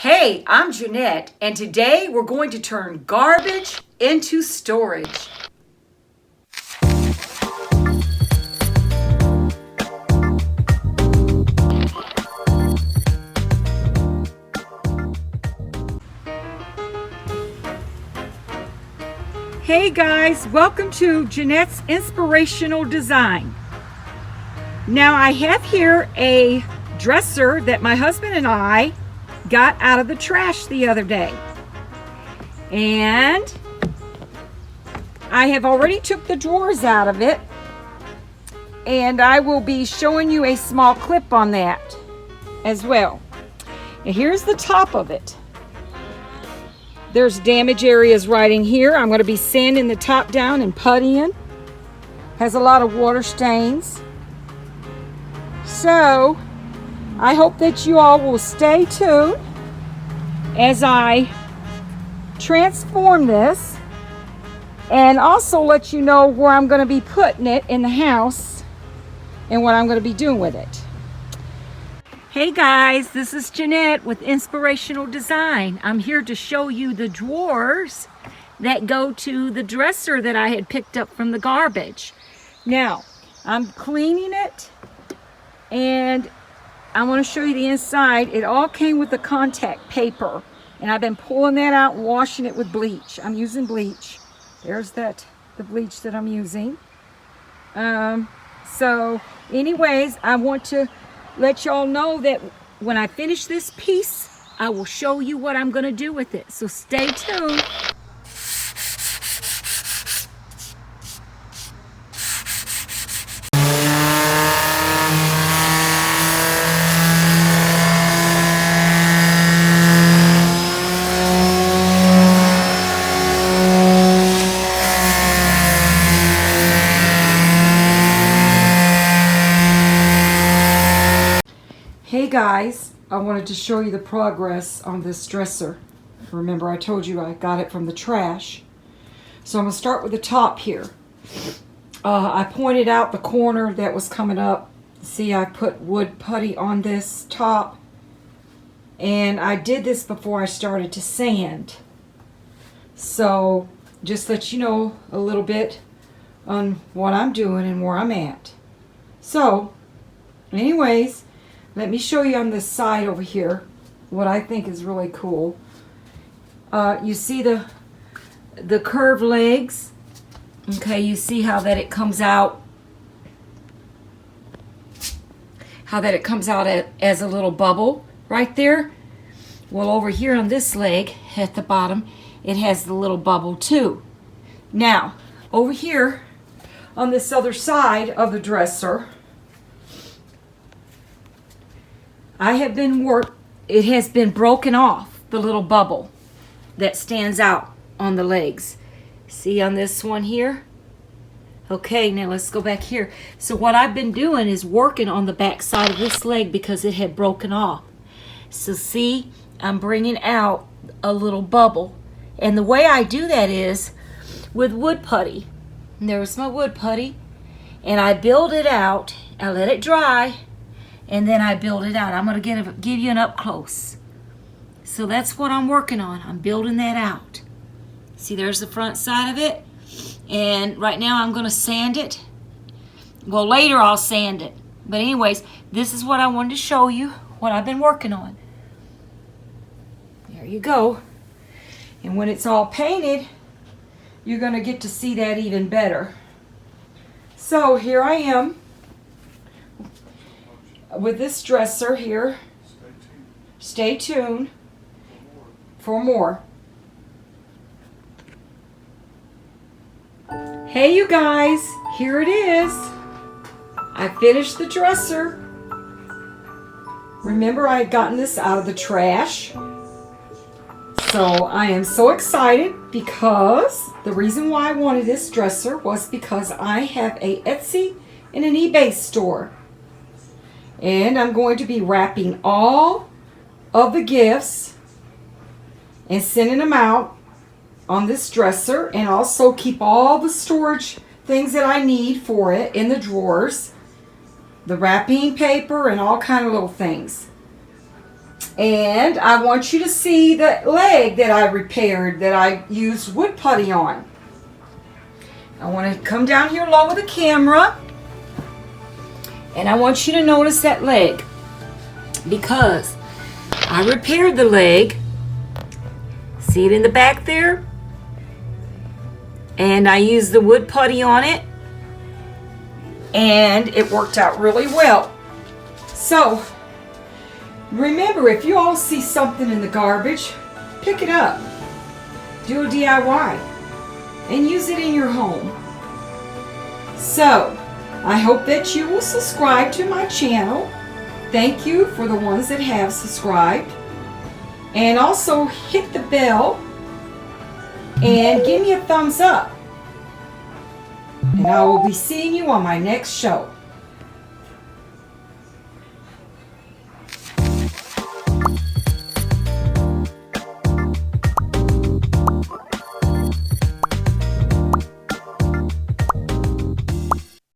Hey, I'm Jeanette, and today we're going to turn garbage into storage. Hey guys, welcome to Jeanette's Inspirational Design. Now I have here a dresser that my husband and I got out of the trash the other day. And I have already took the drawers out of it, and I will be showing you a small clip on that as well. And here's the top of it. There's damage areas right in here. I'm going to be sanding the top down and puttying. Has a lot of water stains. So I hope that you all will stay tuned as I transform this, and also let you know where I'm going to be putting it in the house and what I'm going to be doing with it. Hey guys, this is Jeanette with Inspirational Design. I'm here to show you the drawers that go to the dresser that I had picked up from the garbage. Now, I'm cleaning it, and I want to show you the inside. It all came with the contact paper, and I've been pulling that out and washing it with bleach. I'm using bleach. There's the bleach that I'm using. So anyways, I want to let y'all know that when I finish this piece, I will show you what I'm going to do with it. So stay tuned. Hey guys, I wanted to show you the progress on this dresser. Remember, I told you I got it from the trash. So I'm going to start with the top here. I pointed out the corner that was coming up. See, I put wood putty on this top. And I did this before I started to sand. So just let you know a little bit on what I'm doing and where I'm at. So, anyways, let me show you on this side over here what I think is really cool. You see the curved legs? Okay, you see how that it comes out, as a little bubble right there? Well, over here on this leg at the bottom, it has the little bubble too. Now, over here on this other side of the dresser, it has been broken off, the little bubble that stands out on the legs. See on this one here? Okay, now let's go back here. So what I've been doing is working on the back side of this leg because it had broken off. So see, I'm bringing out a little bubble. And the way I do that is with wood putty. And there's my wood putty. And I build it out. I let it dry. And then I build it out. I'm going to give you an up close. So that's what I'm working on. I'm building that out. See, there's the front side of it. And right now I'm going to sand it. Well, later I'll sand it. But anyways, this is what I wanted to show you, what I've been working on. There you go. And when it's all painted, you're going to get to see that even better. So here I am with this dresser here. Stay tuned for more. Hey you guys, here it is. I finished the dresser. Remember, I had gotten this out of the trash. So I am so excited because the reason why I wanted this dresser was because I have a Etsy and an eBay store. And I'm going to be wrapping all of the gifts and sending them out on this dresser, and also keep all the storage things that I need for it in the drawers, the wrapping paper, and all kind of little things. And I want you to see the leg that I repaired, that I used wood putty on. I want to come down here low with the camera. And I want you to notice that leg, because I repaired the leg. See it in the back there? And I used the wood putty on it. And it worked out really well. So, remember, if you all see something in the garbage, pick it up. Do a DIY. And use it in your home. So, I hope that you will subscribe to my channel. Thank you for the ones that have subscribed. And also hit the bell and give me a thumbs up. And I will be seeing you on my next show.